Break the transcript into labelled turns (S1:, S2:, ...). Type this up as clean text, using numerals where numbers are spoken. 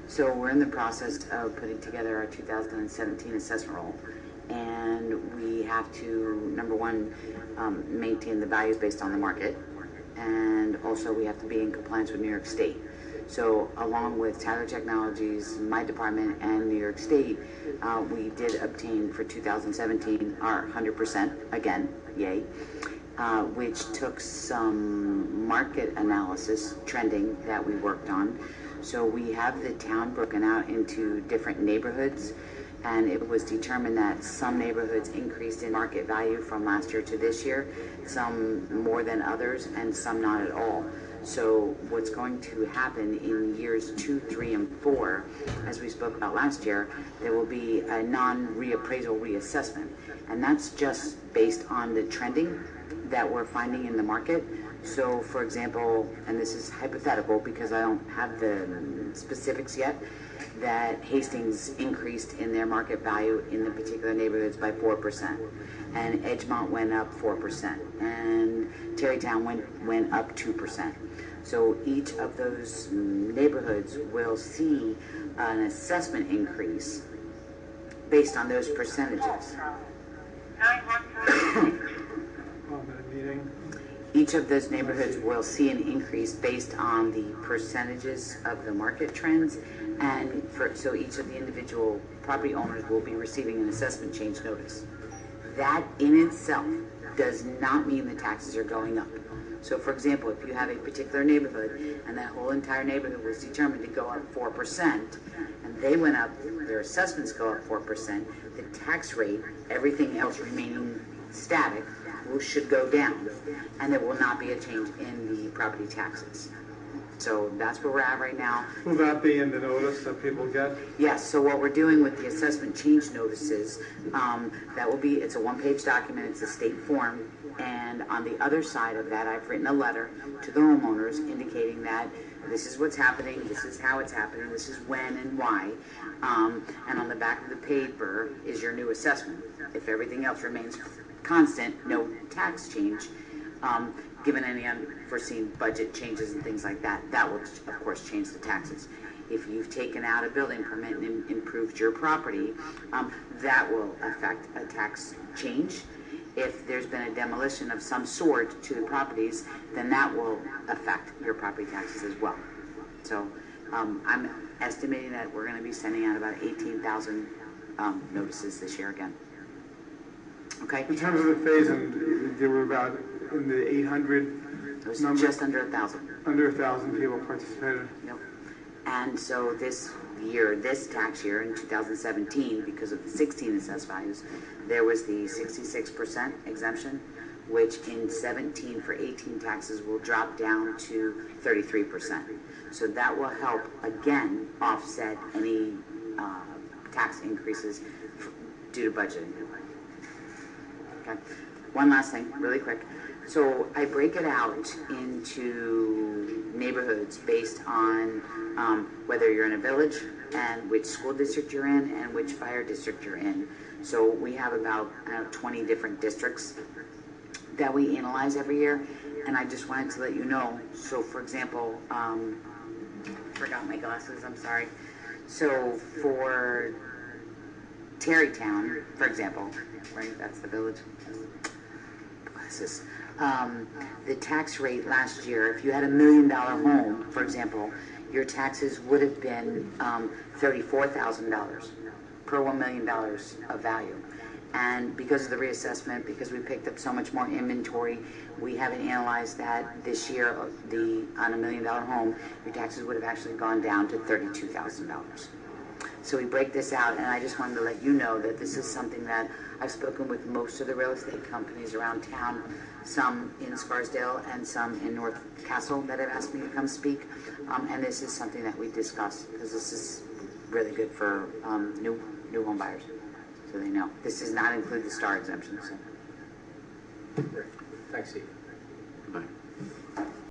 S1: So we're in the process of putting together our 2017 assessment roll, and we have to, number one, maintain the values based on the market, and also we have to be in compliance with New York State. So along with Tyler Technologies, my department, and New York State, we did obtain for 2017 our 100%, again, yay, which took some market analysis, trending that we worked on. So we have the town broken out into different neighborhoods, and it was determined that some neighborhoods increased in market value from last year to this year, some more than others, and some not at all. So what's going to happen in years 2, 3, and 4, as we spoke about last year, there will be a non-reappraisal reassessment, and that's just based on the trending that we're finding in the market. So, for example, and this is hypothetical because I don't have the specifics yet, that Hastings increased in their market value in the particular neighborhoods by 4%, and Edgemont went up 4%, and Terrytown went up 2%. So each of those neighborhoods will see an assessment increase based on those percentages. Each of those neighborhoods will see an increase based on the percentages of the market trends, and so each of the individual property owners will be receiving an assessment change notice. That in itself does not mean the taxes are going up. So for example, if you have a particular neighborhood and that whole entire neighborhood was determined to go up 4%, and they went up, their assessments go up 4%, the tax rate, everything else remaining static, should go down, and there will not be a change in the property taxes. So that's where we're at right now.
S2: Will that be in the notice that people get?
S1: Yes, so what we're doing with the assessment change notices, that will be, it's a one-page document, it's a state form, and on the other side of that, I've written a letter to the homeowners indicating that this is what's happening, this is how it's happening, this is when and why, and on the back of the paper is your new assessment. If everything else remains constant, no tax change, given any unforeseen budget changes and things like that, that will, of course, change the taxes. If you've taken out a building permit and improved your property, that will affect a tax change. If there's been a demolition of some sort to the properties, then that will affect your property taxes as well. So I'm estimating that we're going to be sending out about 18,000 notices this year again. Okay.
S2: In terms of the phase-in, there were about in the 800
S1: it was
S2: number?
S1: Just under 1,000.
S2: Under 1,000 people participated.
S1: Yep. And so this year, this tax year in 2017, because of the 16 assessed values, there was the 66% exemption, which in 17 for 18 taxes will drop down to 33%. So that will help again offset any tax increases due to budgeting. Okay. One last thing, really quick. So I break it out into neighborhoods based on whether you're in a village and which school district you're in and which fire district you're in. So we have about 20 different districts that we analyze every year, and I just wanted to let you know. So for example, forgot my glasses, I'm sorry. So for Terrytown, for example, right, that's the village. Glasses. The tax rate last year, if you had $1 million home, for example, your taxes would have been $34,000 per $1 million of value. And because of the reassessment, because we picked up so much more inventory, we haven't analyzed that this year. On $1 million home, your taxes would have actually gone down to $32,000. So we break this out, and I just wanted to let you know that this is something that I've spoken with most of the real estate companies around town, some in Scarsdale and some in North Castle that have asked me to come speak. And this is something that we discuss because this is really good for new home buyers, so they know. This does not include the STAR exemption. So.
S3: Great. Thanks, Steve.